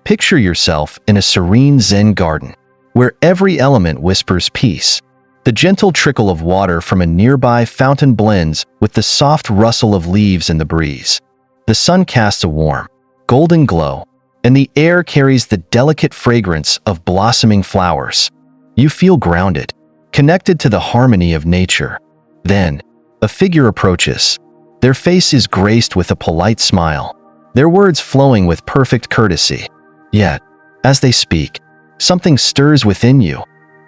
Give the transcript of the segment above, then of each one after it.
Picture yourself in a serene Zen garden, where every element whispers peace. The gentle trickle of water from a nearby fountain blends with the soft rustle of leaves in the breeze. The sun casts a warm, golden glow, and the air carries the delicate fragrance of blossoming flowers. You feel grounded, connected to the harmony of nature. Then, a figure approaches. Their face is graced with a polite smile, their words flowing with perfect courtesy. Yet, as they speak, something stirs within you,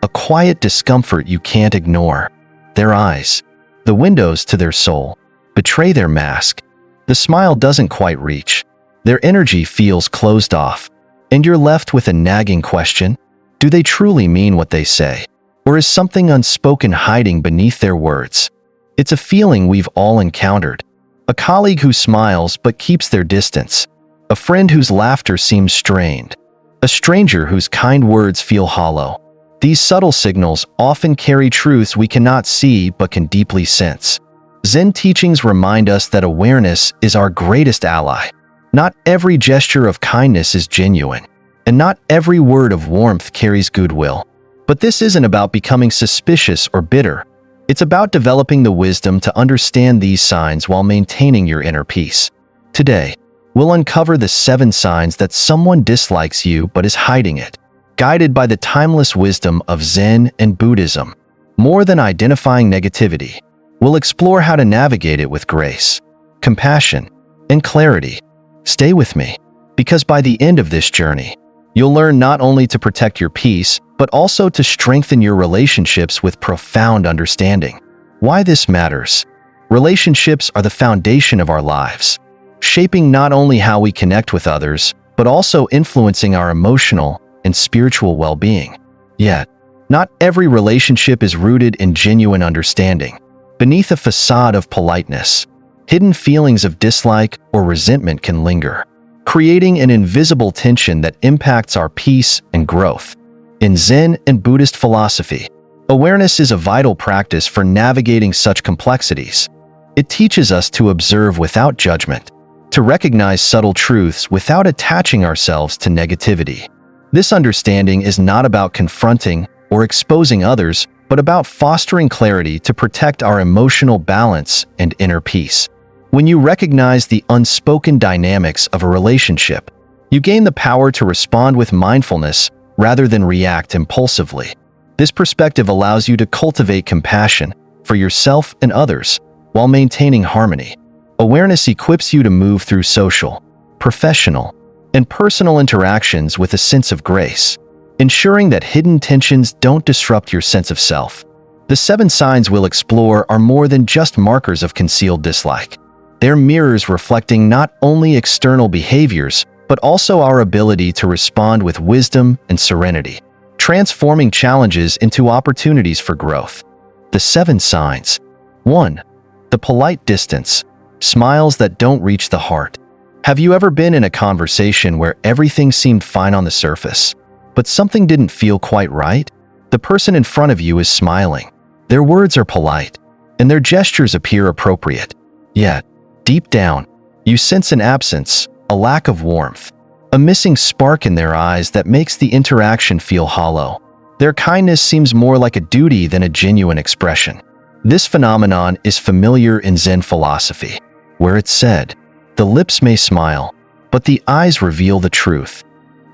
a quiet discomfort you can't ignore. Their eyes, the windows to their soul, betray their mask. The smile doesn't quite reach. Their energy feels closed off, and you're left with a nagging question. Do they truly mean what they say? Or is something unspoken hiding beneath their words? It's a feeling we've all encountered. A colleague who smiles but keeps their distance. A friend whose laughter seems strained. A stranger whose kind words feel hollow. These subtle signals often carry truths we cannot see but can deeply sense. Zen teachings remind us that awareness is our greatest ally. Not every gesture of kindness is genuine, and not every word of warmth carries goodwill. But this isn't about becoming suspicious or bitter. It's about developing the wisdom to understand these signs while maintaining your inner peace. Today, we'll uncover the 7 signs that someone dislikes you but is hiding it. Guided by the timeless wisdom of Zen and Buddhism, more than identifying negativity, we'll explore how to navigate it with grace, compassion, and clarity. Stay with me, because by the end of this journey, you'll learn not only to protect your peace, but also to strengthen your relationships with profound understanding. Why this matters. Relationships are the foundation of our lives, shaping not only how we connect with others, but also influencing our emotional and spiritual well-being. Yet, not every relationship is rooted in genuine understanding. Beneath a facade of politeness, hidden feelings of dislike or resentment can linger, creating an invisible tension that impacts our peace and growth. In Zen and Buddhist philosophy, awareness is a vital practice for navigating such complexities. It teaches us to observe without judgment, to recognize subtle truths without attaching ourselves to negativity. This understanding is not about confronting or exposing others, but about fostering clarity to protect our emotional balance and inner peace. When you recognize the unspoken dynamics of a relationship, you gain the power to respond with mindfulness rather than react impulsively. This perspective allows you to cultivate compassion for yourself and others while maintaining harmony. Awareness equips you to move through social, professional, and personal interactions with a sense of grace, ensuring that hidden tensions don't disrupt your sense of self. The 7 signs we'll explore are more than just markers of concealed dislike. They're mirrors reflecting not only external behaviors, but also our ability to respond with wisdom and serenity, transforming challenges into opportunities for growth. The 7 signs. 1. The polite distance. Smiles that don't reach the heart. Have you ever been in a conversation where everything seemed fine on the surface, but something didn't feel quite right? The person in front of you is smiling. Their words are polite, and their gestures appear appropriate. Yet, deep down, you sense an absence, a lack of warmth, a missing spark in their eyes that makes the interaction feel hollow. Their kindness seems more like a duty than a genuine expression. This phenomenon is familiar in Zen philosophy, where it's said, "The lips may smile, but the eyes reveal the truth."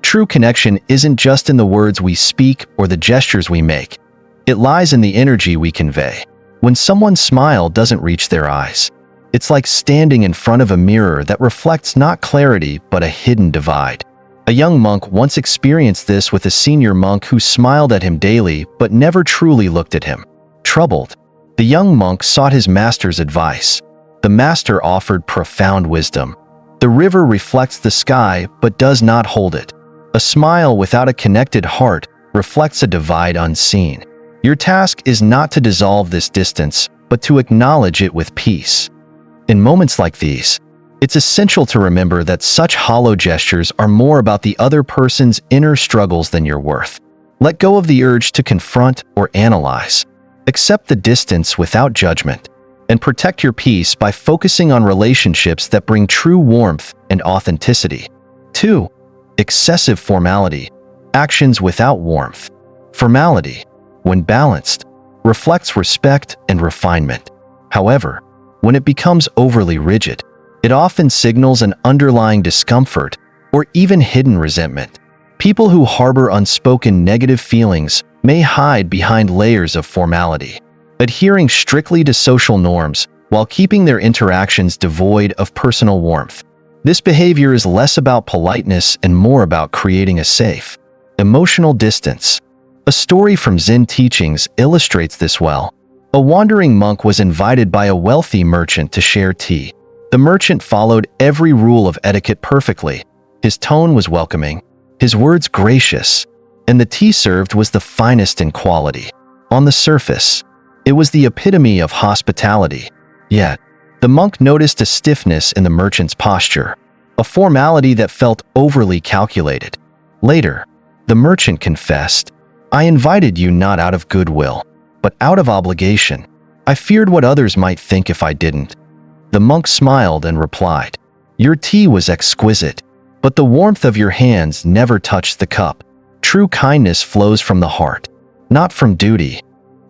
True connection isn't just in the words we speak or the gestures we make. It lies in the energy we convey. When someone's smile doesn't reach their eyes, it's like standing in front of a mirror that reflects not clarity but a hidden divide. A young monk once experienced this with a senior monk who smiled at him daily but never truly looked at him. Troubled, the young monk sought his master's advice. The master offered profound wisdom. The river reflects the sky but does not hold it. A smile without a connected heart reflects a divide unseen. Your task is not to dissolve this distance, but to acknowledge it with peace. In moments like these, it's essential to remember that such hollow gestures are more about the other person's inner struggles than your worth. Let go of the urge to confront or analyze. Accept the distance without judgment, and protect your peace by focusing on relationships that bring true warmth and authenticity. 2. excessive formality, actions without warmth. Formality, when balanced, reflects respect and refinement. However, when it becomes overly rigid, it often signals an underlying discomfort or even hidden resentment. People who harbor unspoken negative feelings may hide behind layers of formality, adhering strictly to social norms while keeping their interactions devoid of personal warmth. This behavior is less about politeness and more about creating a safe, emotional distance. A story from Zen teachings illustrates this well. A wandering monk was invited by a wealthy merchant to share tea. The merchant followed every rule of etiquette perfectly. His tone was welcoming, his words gracious, and the tea served was the finest in quality. On the surface, it was the epitome of hospitality. Yet, the monk noticed a stiffness in the merchant's posture, a formality that felt overly calculated. Later, the merchant confessed, "I invited you not out of goodwill, but out of obligation. I feared what others might think if I didn't." The monk smiled and replied, "Your tea was exquisite, but the warmth of your hands never touched the cup. True kindness flows from the heart, not from duty."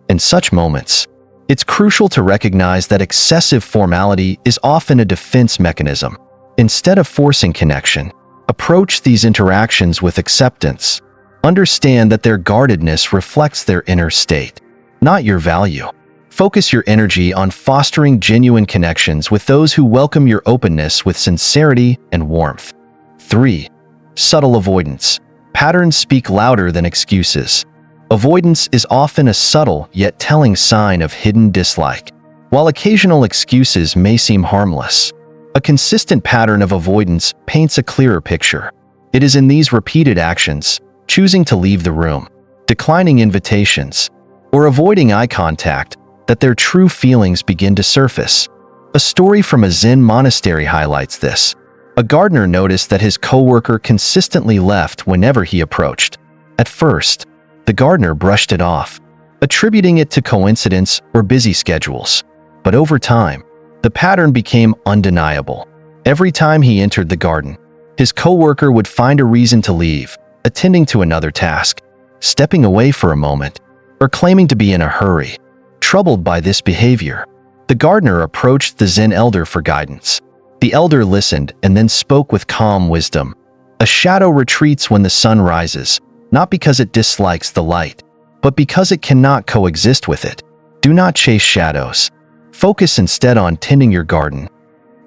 In such moments, it's crucial to recognize that excessive formality is often a defense mechanism. Instead of forcing connection, approach these interactions with acceptance. Understand that their guardedness reflects their inner state, not your value. Focus your energy on fostering genuine connections with those who welcome your openness with sincerity and warmth. 3. Subtle avoidance. Patterns speak louder than excuses. Avoidance is often a subtle yet telling sign of hidden dislike. While occasional excuses may seem harmless, a consistent pattern of avoidance paints a clearer picture. It is in these repeated actions, choosing to leave the room, declining invitations, or avoiding eye contact, that their true feelings begin to surface. A story from a Zen monastery highlights this. A gardener noticed that his coworker consistently left whenever he approached. At first, the gardener brushed it off, attributing it to coincidence or busy schedules. But over time, the pattern became undeniable. Every time he entered the garden, his coworker would find a reason to leave, attending to another task, stepping away for a moment, or claiming to be in a hurry. Troubled by this behavior, the gardener approached the Zen elder for guidance. The elder listened and then spoke with calm wisdom. A shadow retreats when the sun rises, not because it dislikes the light, but because it cannot coexist with it. Do not chase shadows. Focus instead on tending your garden.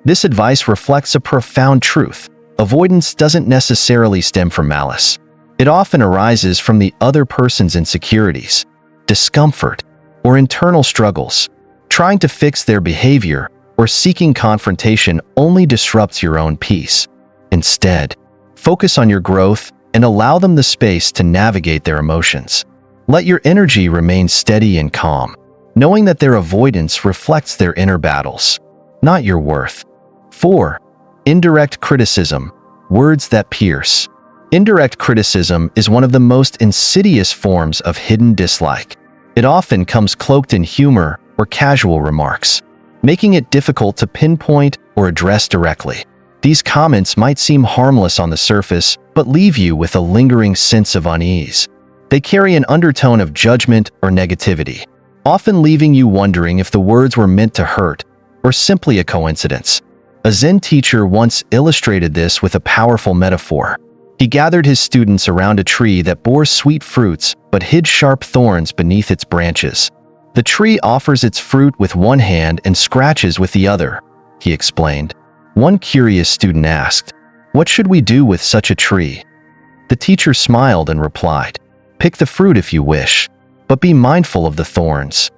This advice reflects a profound truth. Avoidance doesn't necessarily stem from malice. It often arises from the other person's insecurities, discomfort, or internal struggles. Trying to fix their behavior or seeking confrontation only disrupts your own peace. Instead, focus on your growth and allow them the space to navigate their emotions. Let your energy remain steady and calm, knowing that their avoidance reflects their inner battles, not your worth. 4. Indirect criticism. Words that pierce. Indirect criticism is one of the most insidious forms of hidden dislike. It often comes cloaked in humor or casual remarks, making it difficult to pinpoint or address directly. These comments might seem harmless on the surface, but leave you with a lingering sense of unease. They carry an undertone of judgment or negativity, often leaving you wondering if the words were meant to hurt or simply a coincidence. A Zen teacher once illustrated this with a powerful metaphor. He gathered his students around a tree that bore sweet fruits but hid sharp thorns beneath its branches. The tree offers its fruit with one hand and scratches with the other, he explained. One curious student asked, "What should we do with such a tree?" The teacher smiled and replied, "Pick the fruit if you wish, but be mindful of the thorns."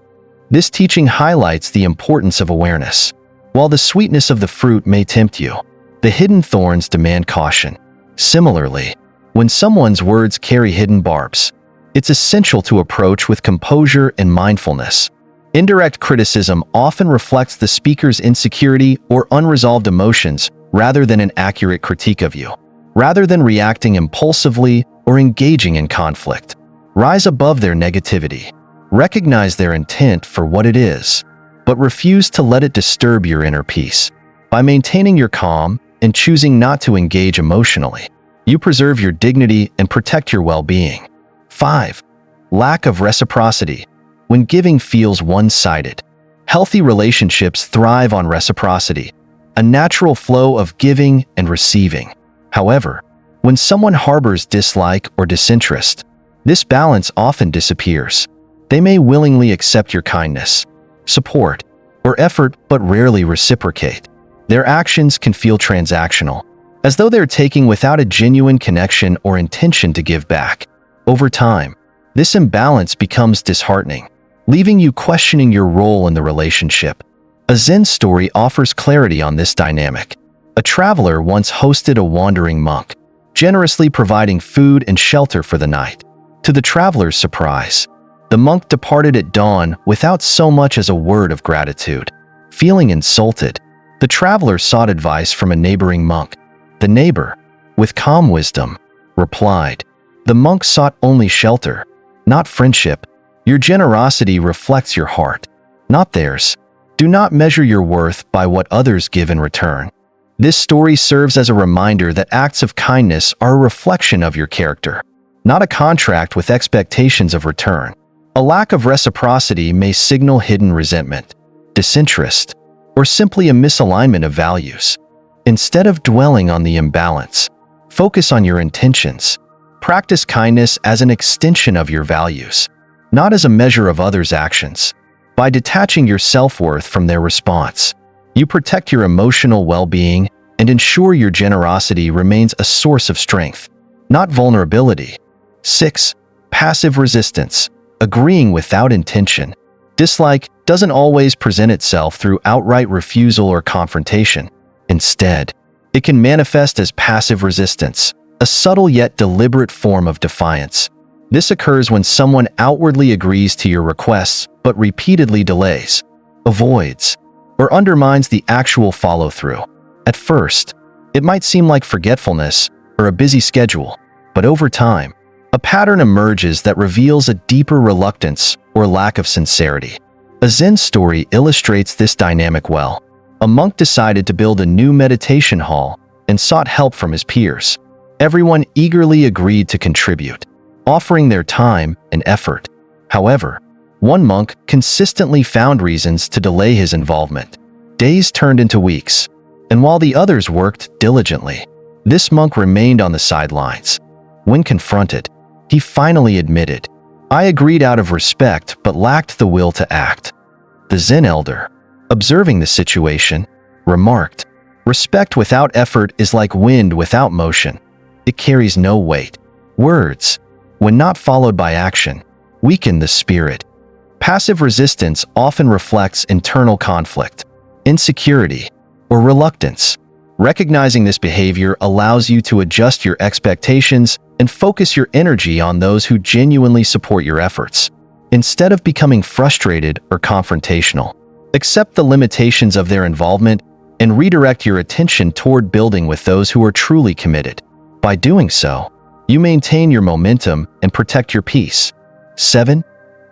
This teaching highlights the importance of awareness. While the sweetness of the fruit may tempt you, the hidden thorns demand caution. Similarly, when someone's words carry hidden barbs, it's essential to approach with composure and mindfulness. Indirect criticism often reflects the speaker's insecurity or unresolved emotions rather than an accurate critique of you. Rather than reacting impulsively or engaging in conflict, rise above their negativity. Recognize their intent for what it is, but refuse to let it disturb your inner peace. By maintaining your calm and choosing not to engage emotionally, You preserve your dignity and protect your well-being. 5. Lack of reciprocity. When giving feels one-sided. Healthy relationships thrive on reciprocity, a natural flow of giving and receiving. However, when someone harbors dislike or disinterest, this balance often disappears. They may willingly accept your kindness, support, or effort but rarely reciprocate. Their actions can feel transactional, as though they're taking without a genuine connection or intention to give back. Over time, this imbalance becomes disheartening, leaving you questioning your role in the relationship. A Zen story offers clarity on this dynamic. A traveler once hosted a wandering monk, generously providing food and shelter for the night. To the traveler's surprise, the monk departed at dawn without so much as a word of gratitude. Feeling insulted, the traveler sought advice from a neighboring monk. The neighbor, with calm wisdom, replied, "The monk sought only shelter, not friendship. Your generosity reflects your heart, not theirs. Do not measure your worth by what others give in return." This story serves as a reminder that acts of kindness are a reflection of your character, not a contract with expectations of return. A lack of reciprocity may signal hidden resentment, disinterest, or simply a misalignment of values. Instead of dwelling on the imbalance, focus on your intentions. Practice kindness as an extension of your values, not as a measure of others' actions. By detaching your self-worth from their response, you protect your emotional well-being and ensure your generosity remains a source of strength, not vulnerability. 6. Passive resistance. Agreeing without intention. Dislike doesn't always present itself through outright refusal or confrontation. Instead, it can manifest as passive resistance, a subtle yet deliberate form of defiance. This occurs when someone outwardly agrees to your requests but repeatedly delays, avoids, or undermines the actual follow-through. At first, it might seem like forgetfulness or a busy schedule, but over time, a pattern emerges that reveals a deeper reluctance or lack of sincerity. A Zen story illustrates this dynamic well. A monk decided to build a new meditation hall and sought help from his peers. Everyone eagerly agreed to contribute, offering their time and effort. However, one monk consistently found reasons to delay his involvement. Days turned into weeks, and while the others worked diligently, this monk remained on the sidelines. When confronted, he finally admitted, "I agreed out of respect but lacked the will to act." The Zen elder, observing the situation, remarked, "Respect without effort is like wind without motion. It carries no weight. Words, when not followed by action, weaken the spirit." Passive resistance often reflects internal conflict, insecurity, or reluctance. Recognizing this behavior allows you to adjust your expectations and focus your energy on those who genuinely support your efforts. Instead of becoming frustrated or confrontational, accept the limitations of their involvement and redirect your attention toward building with those who are truly committed. By doing so, you maintain your momentum and protect your peace. 7.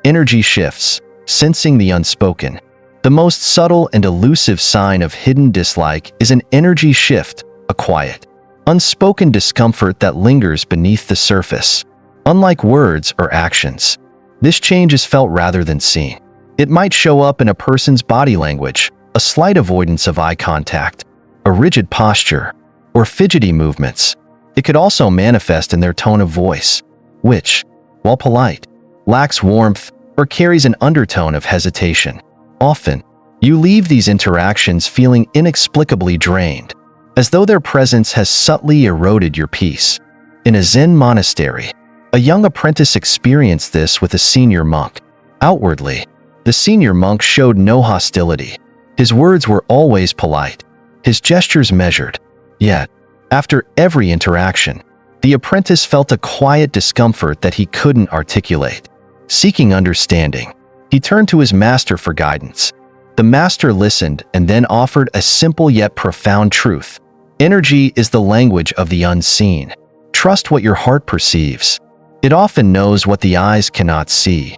Energy shifts. Sensing the unspoken. The most subtle and elusive sign of hidden dislike is an energy shift, a quiet, unspoken discomfort that lingers beneath the surface. Unlike words or actions, this change is felt rather than seen. It might show up in a person's body language, a slight avoidance of eye contact, a rigid posture, or fidgety movements. It could also manifest in their tone of voice, which, while polite, lacks warmth or carries an undertone of hesitation. Often, you leave these interactions feeling inexplicably drained, as though their presence has subtly eroded your peace. In a Zen monastery, a young apprentice experienced this with a senior monk. Outwardly, the senior monk showed no hostility. His words were always polite, his gestures measured. Yet, after every interaction, the apprentice felt a quiet discomfort that he couldn't articulate. Seeking understanding, he turned to his master for guidance. The master listened and then offered a simple yet profound truth. Energy is the language of the unseen. Trust what your heart perceives. It often knows what the eyes cannot see.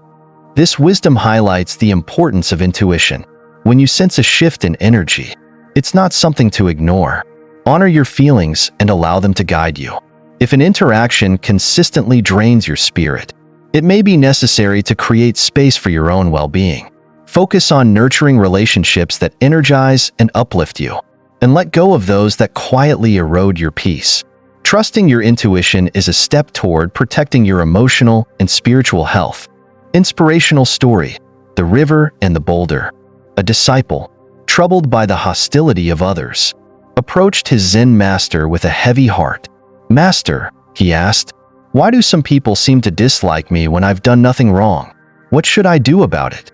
This wisdom highlights the importance of intuition. When you sense a shift in energy, it's not something to ignore. Honor your feelings and allow them to guide you. If an interaction consistently drains your spirit, it may be necessary to create space for your own well-being. Focus on nurturing relationships that energize and uplift you, and let go of those that quietly erode your peace. Trusting your intuition is a step toward protecting your emotional and spiritual health. Inspirational story: The River and the Boulder. A disciple, troubled by the hostility of others, approached his Zen master with a heavy heart. "Master," he asked, "why do some people seem to dislike me when I've done nothing wrong? What should I do about it?"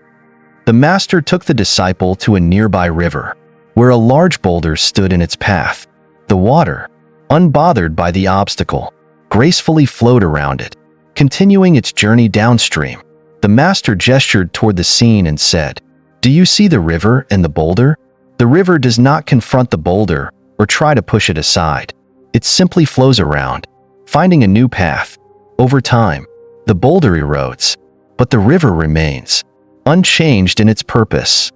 The master took the disciple to a nearby river, where a large boulder stood in its path. The water, unbothered by the obstacle, gracefully flowed around it, continuing its journey downstream. The master gestured toward the scene and said, "Do you see the river and the boulder? The river does not confront the boulder or try to push it aside. It simply flows around, finding a new path. Over time, the boulder erodes, but the river remains, unchanged in its purpose."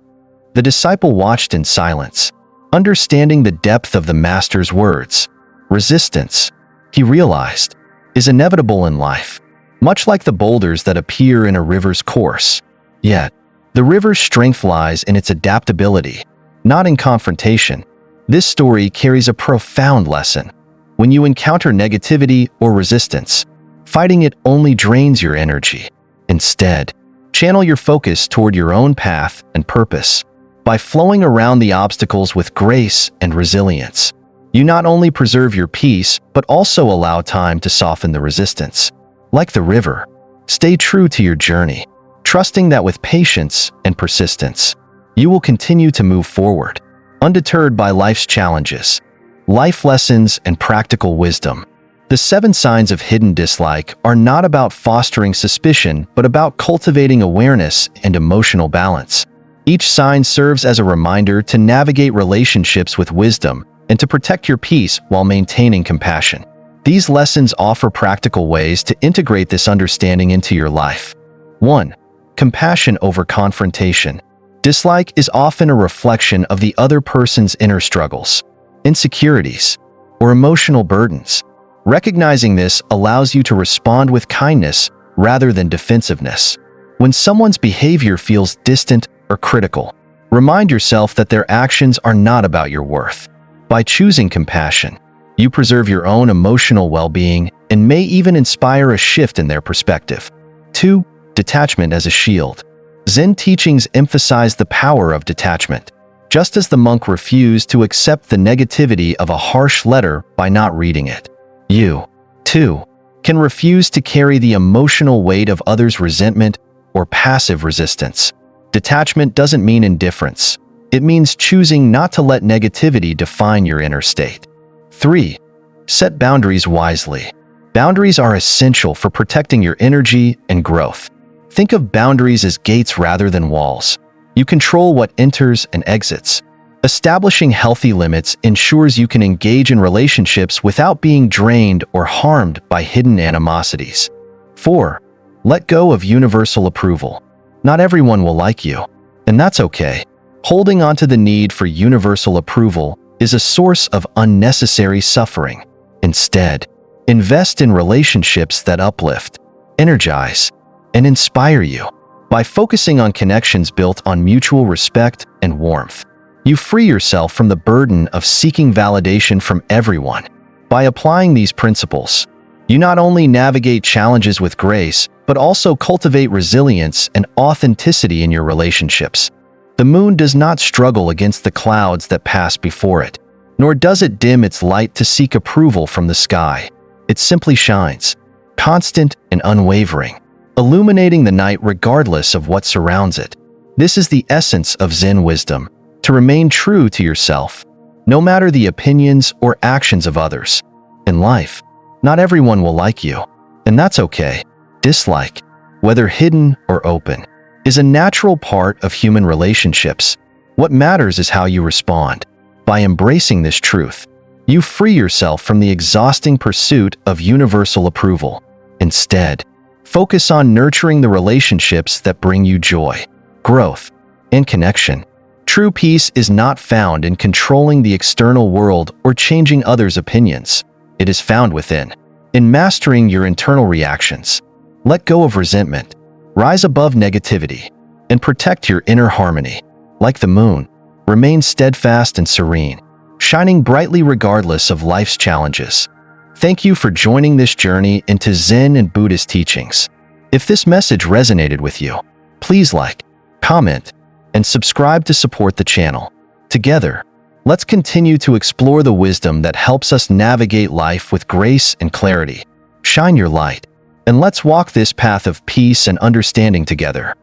The disciple watched in silence, understanding the depth of the master's words. Resistance, he realized, is inevitable in life, much like the boulders that appear in a river's course. Yet, the river's strength lies in its adaptability, not in confrontation. This story carries a profound lesson. When you encounter negativity or resistance, fighting it only drains your energy. Instead, channel your focus toward your own path and purpose. By flowing around the obstacles with grace and resilience, you not only preserve your peace, but also allow time to soften the resistance. Like the river, stay true to your journey, trusting that with patience and persistence, you will continue to move forward, undeterred by life's challenges. Life lessons and practical wisdom. The 7 signs of hidden dislike are not about fostering suspicion, but about cultivating awareness and emotional balance. Each sign serves as a reminder to navigate relationships with wisdom and to protect your peace while maintaining compassion. These lessons offer practical ways to integrate this understanding into your life. 1. Compassion over confrontation. Dislike is often a reflection of the other person's inner struggles, insecurities, or emotional burdens. Recognizing this allows you to respond with kindness rather than defensiveness. When someone's behavior feels distant or critical, remind yourself that their actions are not about your worth. By choosing compassion, you preserve your own emotional well-being and may even inspire a shift in their perspective. 2. Detachment as a shield. Zen teachings emphasize the power of detachment. Just as the monk refused to accept the negativity of a harsh letter by not reading it, you, too, can refuse to carry the emotional weight of others' resentment or passive resistance. Detachment doesn't mean indifference. It means choosing not to let negativity define your inner state. 3. Set boundaries wisely. Boundaries are essential for protecting your energy and growth. Think of boundaries as gates rather than walls. You control what enters and exits. Establishing healthy limits ensures you can engage in relationships without being drained or harmed by hidden animosities. 4. Let go of universal approval. Not everyone will like you, and that's okay. Holding on to the need for universal approval is a source of unnecessary suffering. Instead, invest in relationships that uplift, energize, and inspire you. By focusing on connections built on mutual respect and warmth, you free yourself from the burden of seeking validation from everyone. By applying these principles, you not only navigate challenges with grace, but also cultivate resilience and authenticity in your relationships. The moon does not struggle against the clouds that pass before it, nor does it dim its light to seek approval from the sky. It simply shines, constant and unwavering, illuminating the night regardless of what surrounds it. This is the essence of Zen wisdom, to remain true to yourself, no matter the opinions or actions of others. In life, not everyone will like you, and that's okay. Dislike, whether hidden or open, is a natural part of human relationships. What matters is how you respond. By embracing this truth, you free yourself from the exhausting pursuit of universal approval. Instead, focus on nurturing the relationships that bring you joy, growth, and connection. True peace is not found in controlling the external world or changing others' opinions. It is found within. In mastering your internal reactions, let go of resentment, rise above negativity, and protect your inner harmony. Like the moon, remain steadfast and serene, shining brightly regardless of life's challenges. Thank you for joining this journey into Zen and Buddhist teachings. If this message resonated with you, please like, comment, and subscribe to support the channel. Together, let's continue to explore the wisdom that helps us navigate life with grace and clarity. Shine your light, and let's walk this path of peace and understanding together.